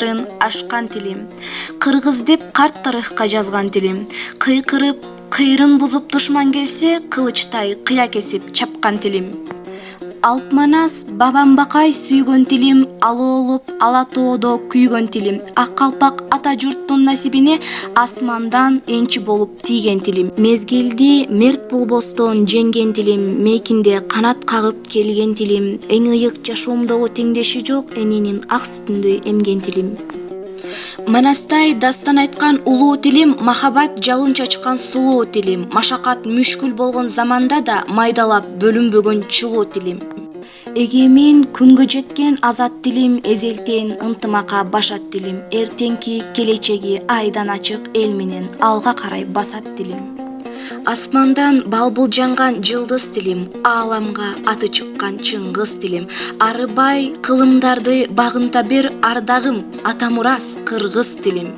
баарын ашкан тилим. Кыргыз деп карт тарыхка жазган тилим. Кыйкырып, кыйрын бузуп душман келсе, кылычтай кыя кесип чапкан тилим. Алтманас бабам бакай сүйгөн тилим, алоолуп ала тоодо күйгөн тилим. Ак калпак ата журттун насибине асмандан энчи болуп тийген тилим. Мезгилди мерт болбостон жеңген тилим, мейкинде канат кагып келген тилим. Эң ыйык жашоомдогу теңдеши жок энинин ак сүтүндөй эмген тилим. Манастай дастан айткан улуу тилим, махабат жалын чачкан сулуу тилим. Машакат мүшкүл болгон заманда да майдалап бөлүнбөгөн чулуу тилим. Эгемин күнгө жеткен азат тилим, эзелтен ынтымакка башат тилим. Эртеңки келечеги айдан ачык эл менен алга карай басат тилим. Асмандан балбылжанган жылдыз тилим, ааламга аты чыккан чыңгыз тилим. Арыбай кылымдарды багынта бер ардагым, атамурас кыргыз тилим.